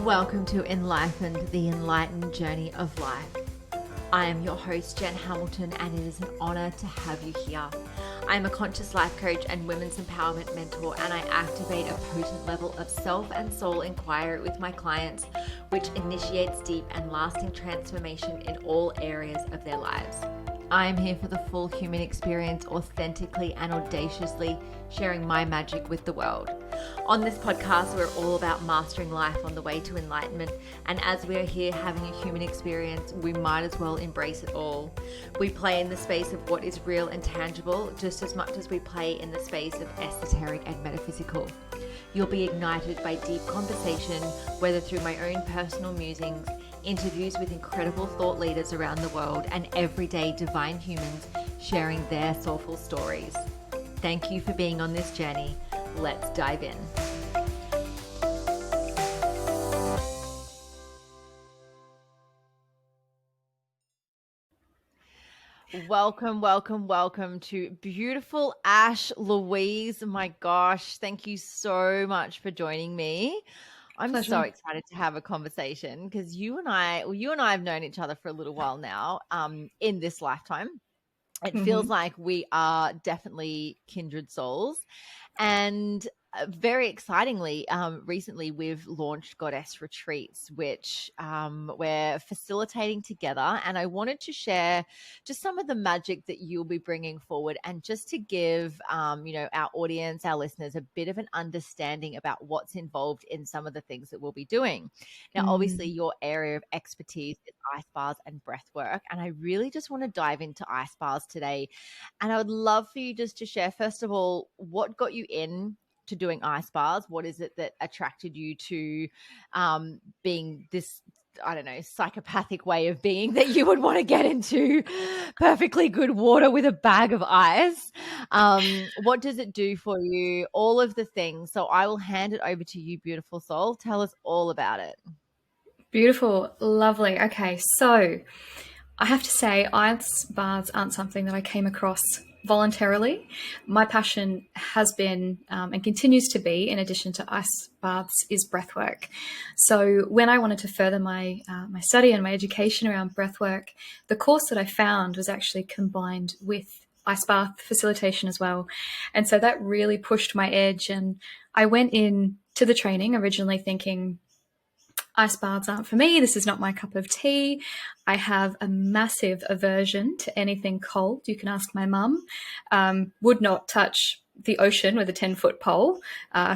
Welcome to enLIFEned, the enlightened journey of life. I am your host, Jen Hamilton, and it is an honor to have you here. I am a conscious life coach and women's empowerment mentor, and I activate a potent level of self and soul inquiry with my clients, which initiates deep and lasting transformation in all areas of their lives. I am here for the full human experience, authentically and audaciously sharing my magic with the world. On this podcast, we're all about mastering life on the way to enlightenment. And as we are here having a human experience, we might as well embrace it all. We play in the space of what is real and tangible, just as much as we play in the space of esoteric and metaphysical. You'll be ignited by deep conversation, whether through my own personal musings, interviews with incredible thought leaders around the world, and everyday divine humans sharing their soulful stories. Thank you for being on this journey. Let's dive in. Welcome to beautiful Ash Louise. My gosh, thank you so much for joining me. I'm Pleasure. so excited to have a conversation because you and I have known each other for a little while now, in this lifetime. It feels like we are definitely kindred souls. And very excitingly, recently we've launched Goddess Retreats, which we're facilitating together. And I wanted to share just some of the magic that you'll be bringing forward, and just to give, our audience, our listeners, a bit of an understanding about what's involved in some of the things that we'll be doing. Now, obviously, your area of expertise is ice baths and breath work. And I really just want to dive into ice baths today. And I would love for you just to share, first of all, what got you in to doing ice baths? What is it that attracted you to being this, I don't know, psychopathic way of being that you would want to get into perfectly good water with a bag of ice? What does it do for you? All of the things. So I will hand it over to you, beautiful soul. Tell us all about it. Beautiful. Lovely. Okay. So I have to say, ice baths aren't something that I came across voluntarily. My passion has been and continues to be, in addition to ice baths, is breathwork. So when I wanted to further my study and my education around breathwork, the course that I found was actually combined with ice bath facilitation as well. And so that really pushed my edge. And I went in to the training originally thinking, ice baths aren't for me. This is not my cup of tea. I have a massive aversion to anything cold. You can ask my mum. Would not touch the ocean with a 10-foot pole.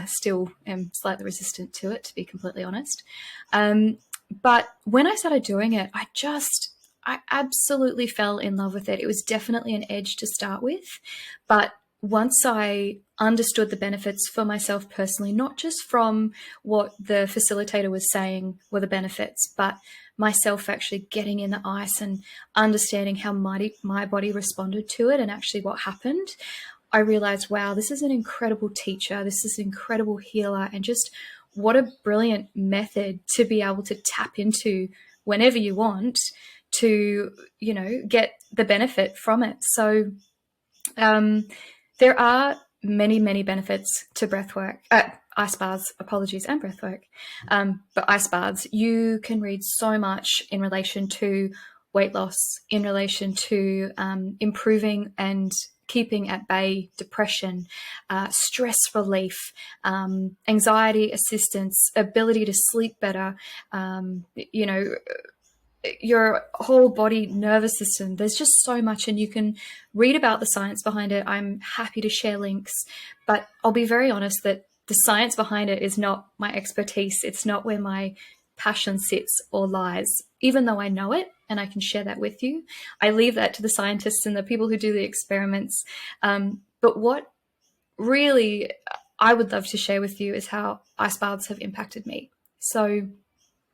Still am slightly resistant to it, to be completely honest. But when I started doing it, I absolutely fell in love with it. It was definitely an edge to start with. But once I understood the benefits for myself personally, not just from what the facilitator was saying were the benefits, but myself actually getting in the ice and understanding how my body responded to it and actually what happened, I realized, wow, this is an incredible teacher. This is an incredible healer, and just what a brilliant method to be able to tap into whenever you want to, get the benefit from it. So, there are many, many benefits to breathwork, ice baths, and breathwork. But ice baths, you can read so much in relation to weight loss, in relation to improving and keeping at bay depression, stress relief, anxiety assistance, ability to sleep better, your whole body nervous system. There's just so much, and you can read about the science behind it. I'm happy to share links, but I'll be very honest that the science behind it is not my expertise. It's not where my passion sits or lies, even though I know it and I can share that with you. I leave that to the scientists and the people who do the experiments. But what really I would love to share with you is how ice baths have impacted me. So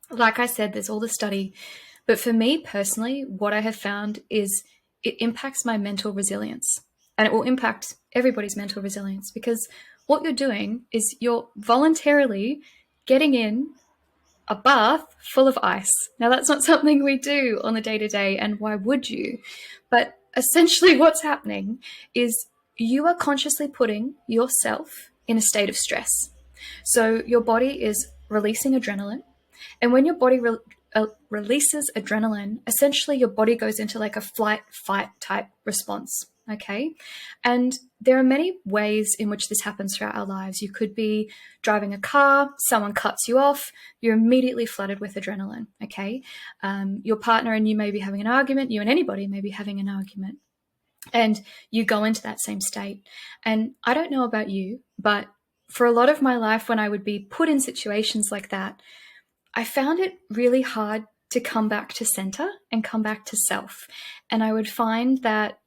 like I said, there's all the study. But for me personally, what I have found is it impacts my mental resilience, and it will impact everybody's mental resilience, because what you're doing is you're voluntarily getting in a bath full of ice. Now, that's not something we do on the day-to-day, and why would you? But essentially what's happening is you are consciously putting yourself in a state of stress. So your body is releasing adrenaline. And when your body releases adrenaline, essentially your body goes into like a flight, fight type response. Okay. And there are many ways in which this happens throughout our lives. You could be driving a car, someone cuts you off, you're immediately flooded with adrenaline. Okay. Your partner and you may be having an argument, you and anybody may be having an argument, and you go into that same state. And I don't know about you, but for a lot of my life, when I would be put in situations like that, I found it really hard to come back to center and come back to self. And I would find that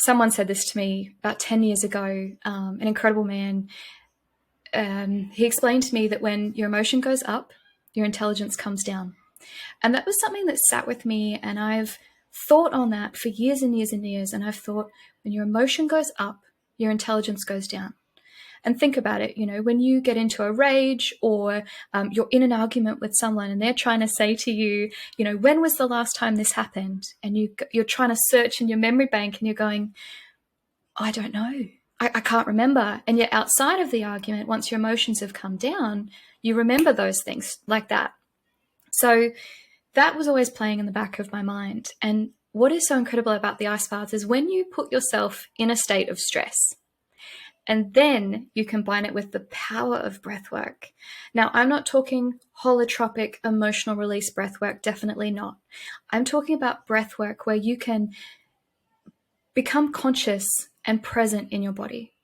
someone said this to me about 10 years ago, an incredible man. He explained to me that when your emotion goes up, your intelligence comes down. And that was something that sat with me, and I've thought on that for years and years and years. And I've thought, when your emotion goes up, your intelligence goes down. And think about it, when you get into a rage, or you're in an argument with someone and they're trying to say to you, when was the last time this happened? And you're trying to search in your memory bank and you're going, I don't know. I can't remember. And yet outside of the argument, once your emotions have come down, you remember those things like that. So that was always playing in the back of my mind. And what is so incredible about the ice baths is when you put yourself in a state of stress, and then you combine it with the power of breath work. Now, I'm not talking holotropic emotional release breath work, definitely not. I'm talking about breath work where you can become conscious and present in your body,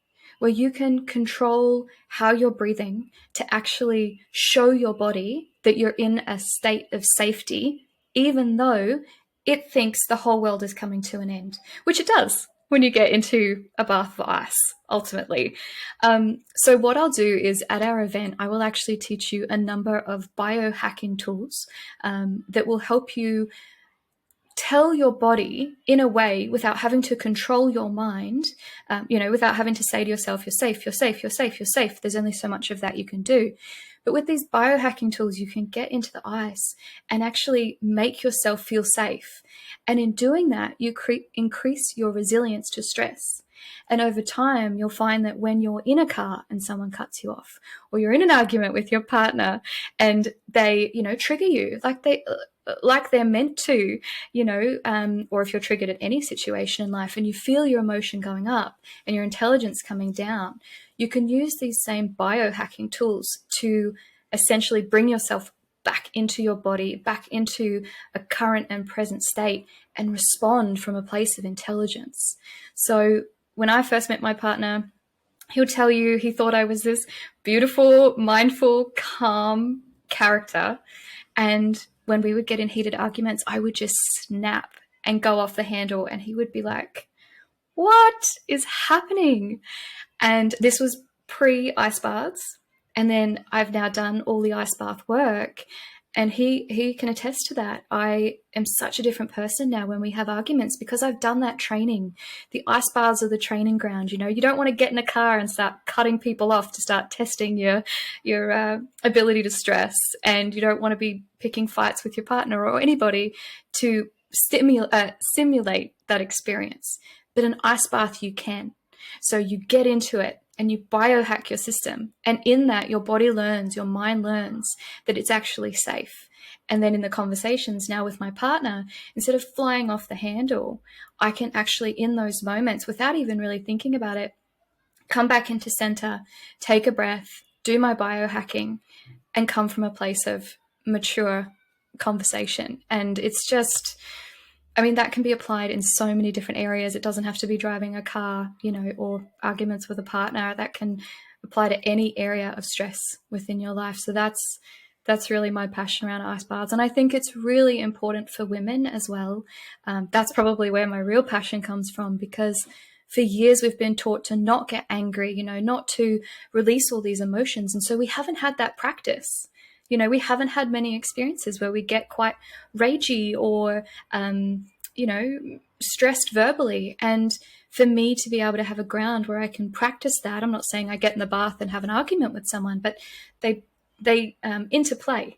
where you can control how you're breathing to actually show your body that you're in a state of safety, even though it thinks the whole world is coming to an end, which it does when you get into a bath of ice, ultimately. So what I'll do is at our event, I will actually teach you a number of biohacking tools that will help you tell your body in a way without having to control your mind, without having to say to yourself, you're safe, you're safe, you're safe, you're safe. There's only so much of that you can do. But with these biohacking tools, you can get into the ice and actually make yourself feel safe. And in doing that, you increase your resilience to stress. And over time, you'll find that when you're in a car and someone cuts you off, or you're in an argument with your partner and they, trigger you like they're meant to, or if you're triggered at any situation in life and you feel your emotion going up and your intelligence coming down, you can use these same biohacking tools to essentially bring yourself back into your body, back into a current and present state, and respond from a place of intelligence. So when I first met my partner, he'll tell you he thought I was this beautiful, mindful, calm character. And when we would get in heated arguments, I would just snap and go off the handle. And he would be like, what is happening? And this was pre-ice baths. And then I've now done all the ice bath work. And he can attest to that. I am such a different person now when we have arguments because I've done that training. The ice baths are the training ground. You don't want to get in a car and start cutting people off to start testing your ability to stress. And you don't want to be picking fights with your partner or anybody to simulate that experience. But an ice bath you can. So you get into it and you biohack your system. And in that, your body learns, your mind learns that it's actually safe. And then in the conversations now with my partner, instead of flying off the handle, I can actually, in those moments, without even really thinking about it, come back into center, take a breath, do my biohacking, and come from a place of mature conversation. And it's just, that can be applied in so many different areas. It doesn't have to be driving a car, or arguments with a partner. That can apply to any area of stress within your life. So that's really my passion around ice baths. And I think it's really important for women as well. That's probably where my real passion comes from, because for years we've been taught to not get angry, not to release all these emotions. And so we haven't had that practice. We haven't had many experiences where we get quite ragey or, stressed verbally. And for me to be able to have a ground where I can practice that, I'm not saying I get in the bath and have an argument with someone, but they interplay,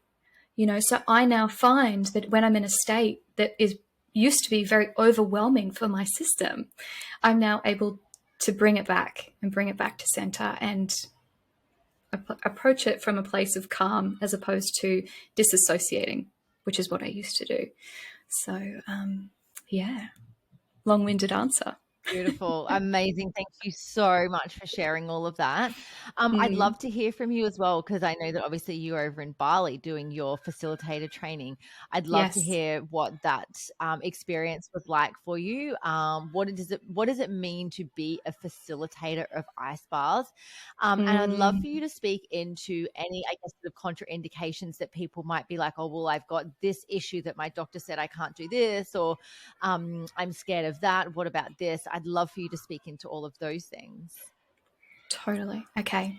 so I now find that when I'm in a state that used to be very overwhelming for my system, I'm now able to bring it back to center. And approach it from a place of calm as opposed to disassociating, which is what I used to do. So, yeah, long-winded answer. Beautiful. Amazing. Thank you so much for sharing all of that. I'd love to hear from you as well, because I know that obviously you're over in Bali doing your facilitator training. I'd love to Yes. hear what that experience was like for you. What does it mean to be a facilitator of ice baths? And I'd love for you to speak into any, I guess, sort of contraindications that people might be like, oh, well, I've got this issue that my doctor said I can't do this, or I'm scared of that. What about this? I'd love for you to speak into all of those things. Totally. Okay.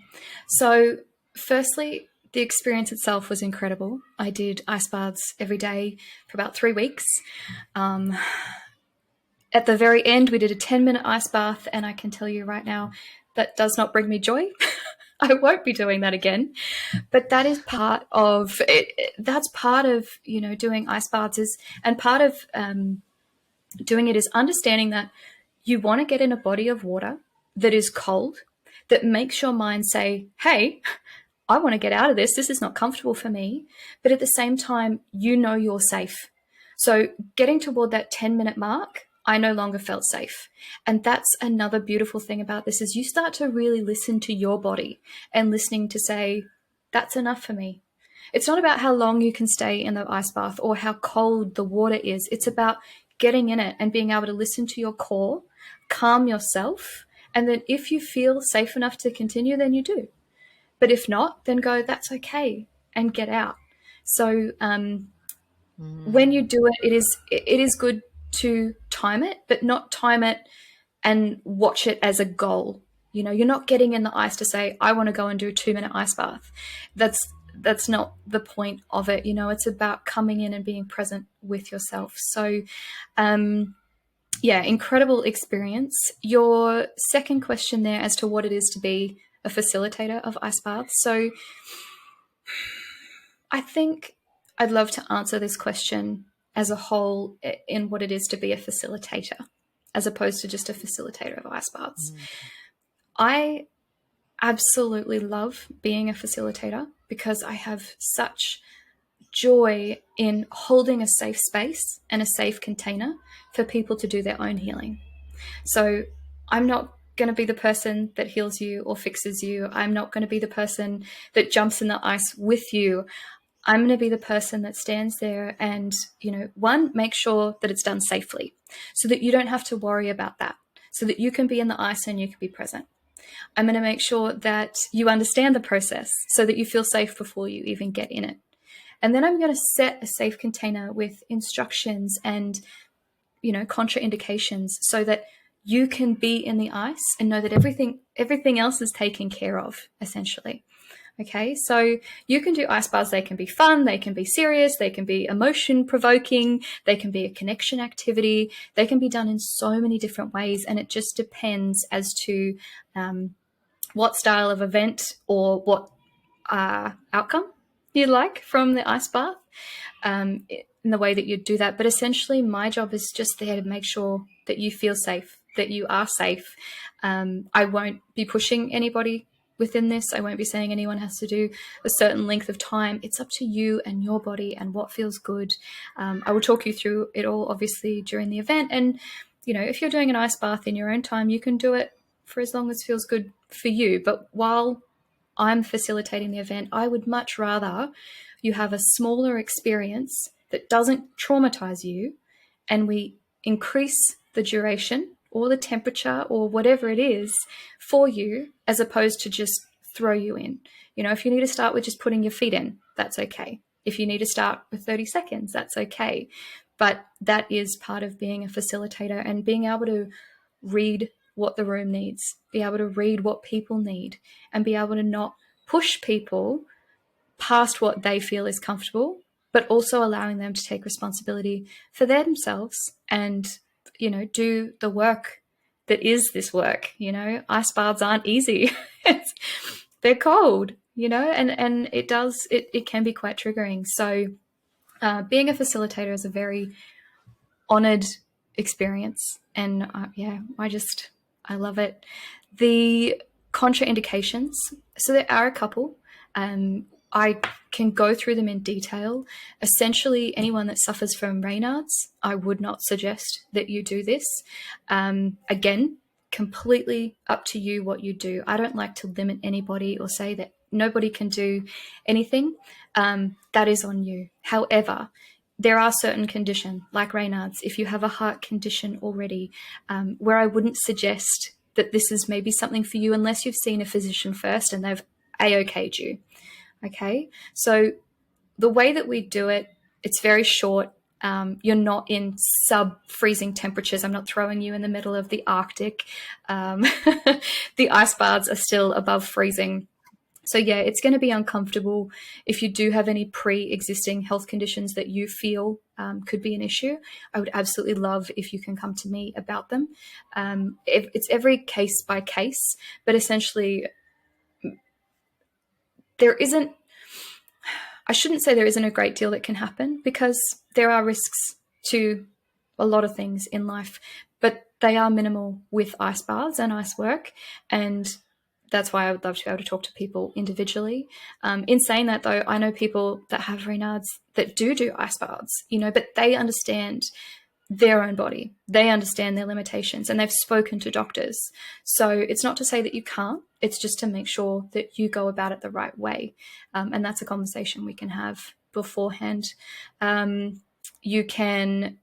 So, firstly, the experience itself was incredible. I did ice baths every day for about 3 weeks. At the very end, we did a 10-minute ice bath, and I can tell you right now, that does not bring me joy. I won't be doing that again. But that is part of it. That's part of, doing ice baths and part of doing it is understanding that you want to get in a body of water that is cold, that makes your mind say, hey, I want to get out of this. This is not comfortable for me. But at the same time, you're safe. So getting toward that 10-minute mark, I no longer felt safe. And that's another beautiful thing about this is you start to really listen to your body and listening to say, that's enough for me. It's not about how long you can stay in the ice bath or how cold the water is. It's about getting in it and being able to listen to your core, calm yourself. And then if you feel safe enough to continue, then you do. But if not, then go, that's okay, and get out. So when you do it, it is good to time it, but not time it and watch it as a goal. You're not getting in the ice to say, I want to go and do a 2-minute ice bath. That's not the point of it. It's about coming in and being present with yourself. So, incredible experience. Your second question there as to what it is to be a facilitator of ice baths. So I think I'd love to answer this question as a whole in what it is to be a facilitator, as opposed to just a facilitator of ice baths. I absolutely love being a facilitator because I have such joy in holding a safe space and a safe container for people to do their own healing. So I'm not going to be the person that heals you or fixes you. I'm not going to be the person that jumps in the ice with you. I'm going to be the person that stands there and, one, make sure that it's done safely so that you don't have to worry about that, so that you can be in the ice and you can be present. I'm going to make sure that you understand the process so that you feel safe before you even get in it. And then I'm going to set a safe container with instructions and, contraindications so that you can be in the ice and know that everything else is taken care of, essentially. Okay, so you can do ice baths. They can be fun, they can be serious, they can be emotion provoking, they can be a connection activity. They can be done in so many different ways, and it just depends as to what style of event or what outcome you'd like from the ice bath in the way that you'd do that. But essentially, my job is just there to make sure that you feel safe, that you are safe. I won't be pushing anybody within this. I won't be saying anyone has to do a certain length of time. It's up to you and your body and what feels good. I will talk you through it all, obviously, during the event. And, if you're doing an ice bath in your own time, you can do it for as long as feels good for you. But while I'm facilitating the event, I would much rather you have a smaller experience that doesn't traumatize you, and we increase the duration or the temperature or whatever it is for you, as opposed to just throw you in. If you need to start with just putting your feet in, that's okay. If you need to start with 30 seconds, that's okay. But that is part of being a facilitator and being able to read what the room needs, be able to read what people need, and be able to not push people past what they feel is comfortable, but also allowing them to take responsibility for themselves and, do the work that is this work. Ice baths aren't easy. They're cold, and it can be quite triggering. So being a facilitator is a very honored experience. And I love it. The contraindications. So there are a couple. I can go through them in detail. Essentially, anyone that suffers from Raynaud's, I would not suggest that you do this. Again, completely up to you what you do. I don't like to limit anybody or say that nobody can do anything. That is on you. However, there are certain conditions like Raynaud's, if you have a heart condition already, where I wouldn't suggest that this is maybe something for you unless you've seen a physician first and they've A-okayed you. Okay, so the way that we do it, it's very short. You're not in sub-freezing temperatures. I'm not throwing you in the middle of the Arctic. The ice baths are still above freezing. So yeah, it's going to be uncomfortable. If you do have any pre-existing health conditions that you feel could be an issue, I would absolutely love if you can come to me about them. It's every case by case, but essentially I shouldn't say there isn't a great deal that can happen, because there are risks to a lot of things in life, but they are minimal with ice baths and ice work. And that's why I would love to be able to talk to people individually. In saying that, though, I know people that have Raynaud's that do ice baths, but they understand their own body. They understand their limitations and they've spoken to doctors. So it's not to say that you can't, it's just to make sure that you go about it the right way. And that's a conversation we can have beforehand. You can,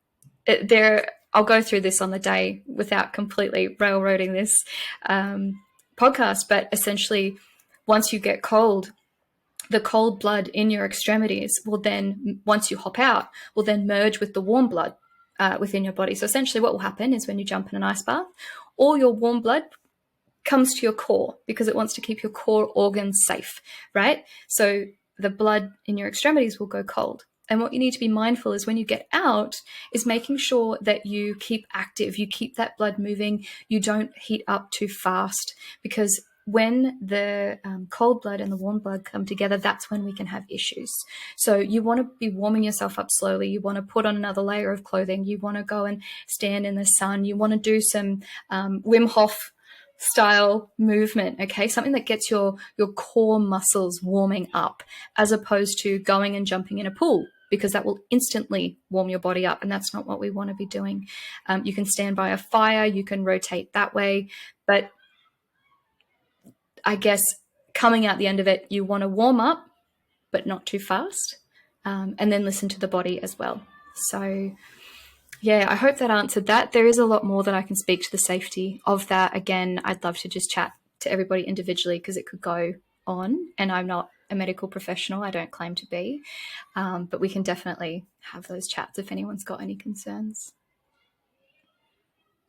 I'll go through this on the day without completely railroading this podcast, but essentially once you get cold, the cold blood in your extremities will then, once you hop out, will then merge with the warm blood within your body. So essentially what will happen is when you jump in an ice bath, all your warm blood comes to your core because it wants to keep your core organs safe, right? So the blood in your extremities will go cold. And what you need to be mindful is when you get out is making sure that you keep active, you keep that blood moving, you don't heat up too fast, because when the cold blood and the warm blood come together, that's when we can have issues. So you want to be warming yourself up slowly. You want to put on another layer of clothing. You want to go and stand in the sun. You want to do some Wim Hof style movement, okay? Something that gets your core muscles warming up, as opposed to going and jumping in a pool, because that will instantly warm your body up, and that's not what we want to be doing. You can stand by a fire, you can rotate that way, but I guess coming out the end of it, you want to warm up, but not too fast, and then listen to the body as well. So yeah, I hope that answered that. There is a lot more that I can speak to the safety of that. Again, I'd love to just chat to everybody individually because it could go on, and I'm not a medical professional. I don't claim to be, but we can definitely have those chats if anyone's got any concerns.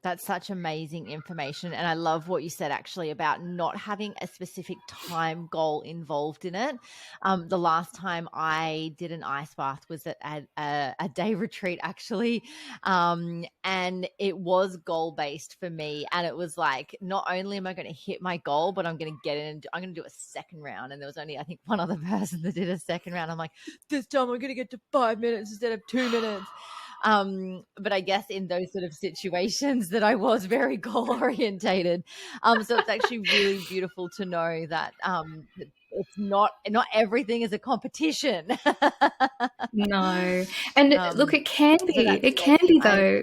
That's such amazing information. And I love what you said actually about not having a specific time goal involved in it. The last time I did an ice bath was at a day retreat actually. And it was goal based for me. And it was like, not only am I going to hit my goal, but I'm going to get in and I'm going to do a second round. And there was only, I think, one other person that did a second round. I'm like, this time I'm going to get to 5 minutes instead of 2 minutes. But I guess in those sort of situations that I was very goal orientated. So it's actually really beautiful to know that it's not everything is a competition. No. And look, it can be though.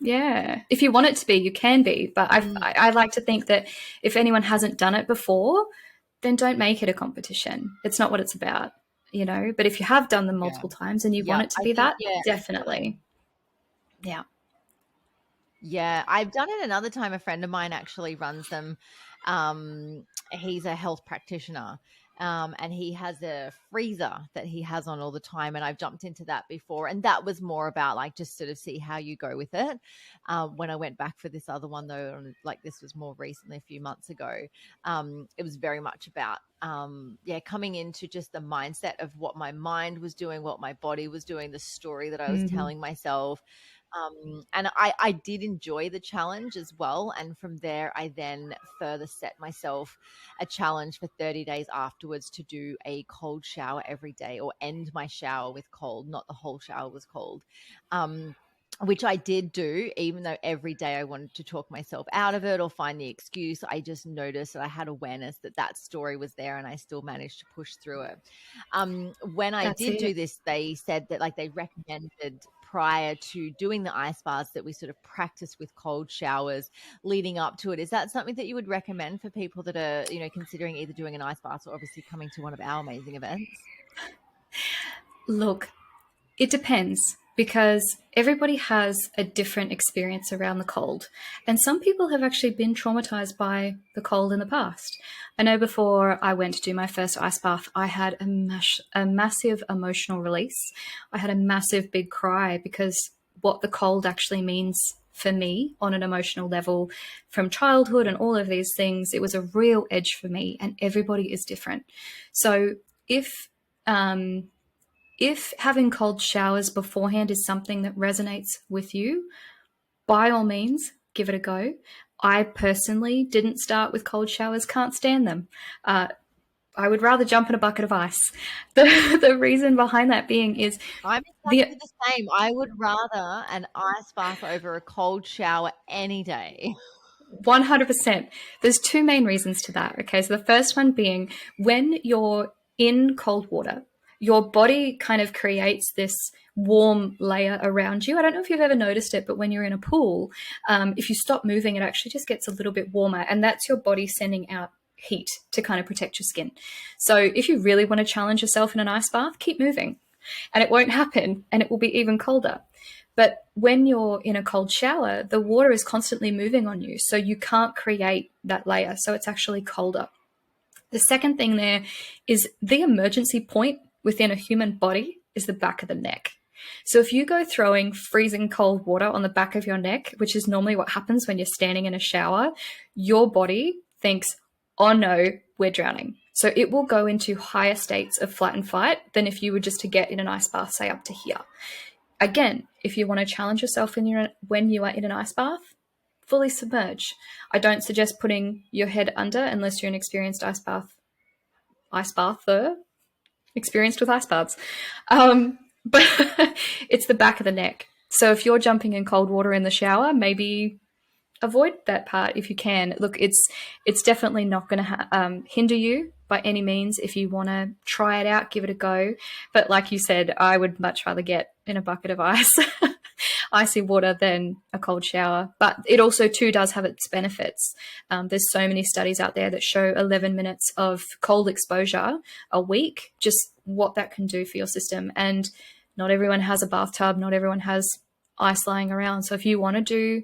Yeah. If you want it to be, you can be. But I like to think that if anyone hasn't done it before, then don't make it a competition. It's not what it's about, But if you have done them multiple times and you want it to be that, definitely. Yeah. Yeah, I've done it another time. A friend of mine actually runs them. He's a health practitioner, and he has a freezer that he has on all the time. And I've jumped into that before, and that was more about like just sort of see how you go with it. When I went back for this other one, though, like this was more recently, a few months ago, it was very much about coming into just the mindset of what my mind was doing, what my body was doing, the story that I was telling myself. And I did enjoy the challenge as well. And from there, I then further set myself a challenge for 30 days afterwards to do a cold shower every day, or end my shower with cold, not the whole shower was cold. which I did do, even though every day I wanted to talk myself out of it or find the excuse. I just noticed that I had awareness that that story was there, and I still managed to push through it. When I That's did do it. this, they said that like they recommended prior to doing the ice baths that we sort of practice with cold showers leading up to it. Is that something that you would recommend for people that are, you know, considering either doing an ice bath or obviously coming to one of our amazing events? Look, it depends because everybody has a different experience around the cold. And some people have actually been traumatized by the cold in the past. I know before I went to do my first ice bath, I had a massive emotional release. I had a massive big cry because what the cold actually means for me on an emotional level from childhood and all of these things, it was a real edge for me, and everybody is different. So um, if having cold showers beforehand is something that resonates with you, by all means, give it a go. I personally didn't start with cold showers, can't stand them. I would rather jump in a bucket of ice. The reason behind that being is I'm the exactly the same. I would rather an ice bath over a cold shower any day. 100%. There's two main reasons to that. Okay. So the first one being when you're in cold water, your body kind of creates this warm layer around you. I don't know if you've ever noticed it, but when you're in a pool, if you stop moving, it actually just gets a little bit warmer. And that's your body sending out heat to kind of protect your skin. So if you really want to challenge yourself in an ice bath, keep moving and it won't happen and it will be even colder. But when you're in a cold shower, the water is constantly moving on you. So you can't create that layer. So it's actually colder. The second thing there is the emergency point within a human body is the back of the neck. So if you go throwing freezing cold water on the back of your neck, which is normally what happens when you're standing in a shower, your body thinks, oh no, we're drowning. So it will go into higher states of flight and fight than if you were just to get in an ice bath, say up to here. Again, if you want to challenge yourself when you are in an ice bath, fully submerge. I don't suggest putting your head under unless you're an experienced ice bather, experienced with ice baths. But it's the back of the neck. So if you're jumping in cold water in the shower, maybe avoid that part if you can. Look, it's definitely not going to hinder you by any means. If you want to try it out, give it a go. But like you said, I would much rather get in a bucket of icy water than a cold shower. But it also too does have its benefits. There's so many studies out there that show 11 minutes of cold exposure a week, just what that can do for your system. And not everyone has a bathtub, not everyone has ice lying around. So if you want to do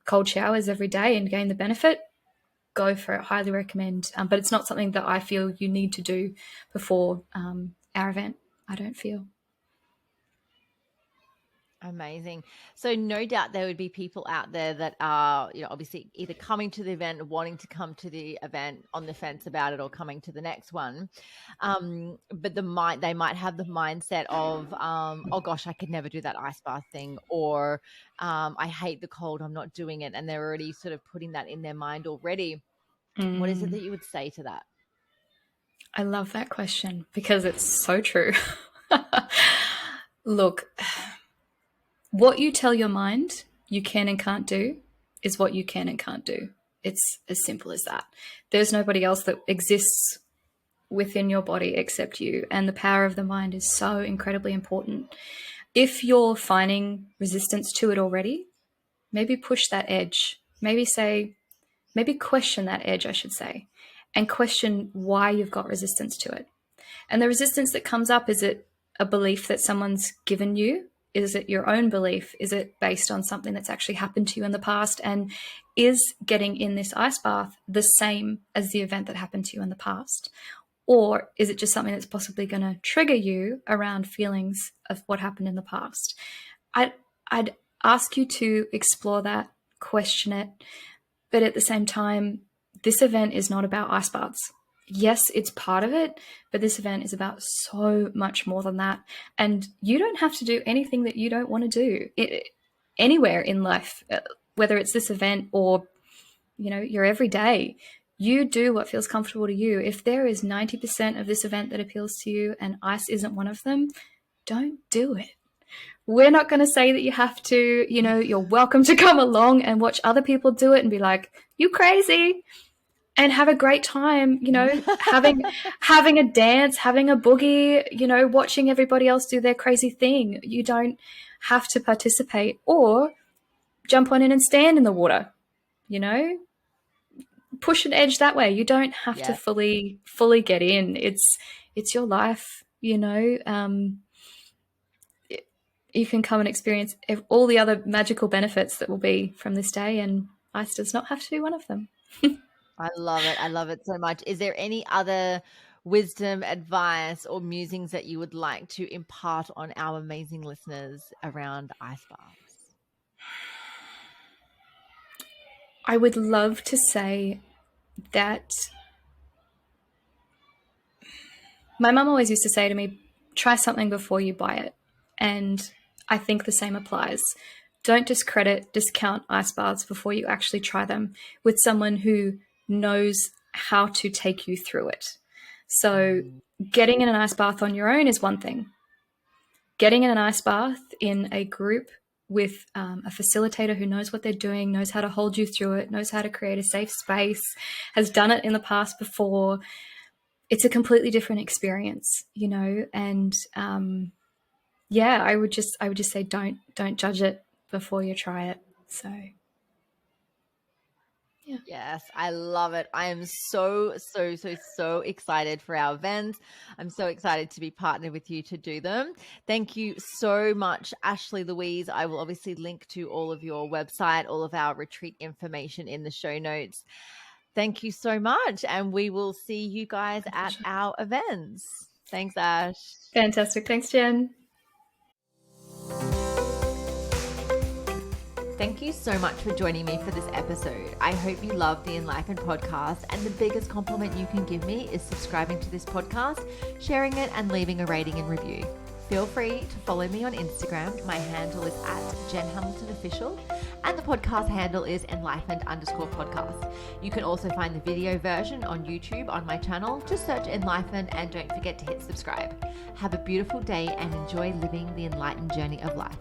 cold showers every day and gain the benefit, go for it. Highly recommend. But it's not something that I feel you need to do before our event, I don't feel. Amazing. So no doubt there would be people out there that are, you know, obviously either coming to the event, wanting to come to the event, on the fence about it, or coming to the next one. But they might have the mindset of, oh gosh, I could never do that ice bath thing, or I hate the cold, I'm not doing it, and they're already sort of putting that in their mind already. What is it that you would say to that? I love that question because it's so true. Look, what you tell your mind you can and can't do is what you can and can't do. It's as simple as that. There's nobody else that exists within your body except you. And the power of the mind is so incredibly important. If you're finding resistance to it already, maybe push that edge. Maybe question that edge, I should say, and question why you've got resistance to it. And the resistance that comes up, is it a belief that someone's given you? Is it your own belief? Is it based on something that's actually happened to you in the past? And is getting in this ice bath the same as the event that happened to you in the past? Or is it just something that's possibly going to trigger you around feelings of what happened in the past? I'd ask you to explore that, question it. But at the same time, this event is not about ice baths. Yes, it's part of it, but this event is about so much more than that. And you don't have to do anything that you don't want to do anywhere in life, whether it's this event or, you know, your everyday. You do what feels comfortable to you. If there is 90% of this event that appeals to you and ice isn't one of them, don't do it. We're not going to say that you have to, you're welcome to come along and watch other people do it and be like, you crazy, and have a great time, having a dance, having a boogie, watching everybody else do their crazy thing. You don't have to participate or jump on in and stand in the water, push an edge that way. You don't have to fully get in. It's your life, you can come and experience all the other magical benefits that will be from this day, and ice does not have to be one of them. I love it. I love it so much. Is there any other wisdom, advice, or musings that you would like to impart on our amazing listeners around ice baths? I would love to say that my mum always used to say to me, try something before you buy it. And I think the same applies. Don't discount ice baths before you actually try them with someone who knows how to take you through it. So getting in an ice bath on your own is one thing. Getting in an ice bath in a group with a facilitator who knows what they're doing, knows how to hold you through it, knows how to create a safe space, has done it in the past before, it's a completely different experience, and I would just say don't judge it before you try it. So yeah. Yes, I love it. I am so excited for our events. I'm so excited to be partnered with you to do them. Thank you so much, Ashley Louise. I will obviously link to all of your website, all of our retreat information in the show notes. Thank you so much. And we will see you guys at our events. Thanks, Ash. Fantastic. Thanks, Jen. Thank you so much for joining me for this episode. I hope you love the enLIFEned podcast, and the biggest compliment you can give me is subscribing to this podcast, sharing it, and leaving a rating and review. Feel free to follow me on Instagram. My handle is @JenHamiltonOfficial, and the podcast handle is enLIFEned_podcast. You can also find the video version on YouTube on my channel. Just search enLIFEned and don't forget to hit subscribe. Have a beautiful day and enjoy living the enlightened journey of life.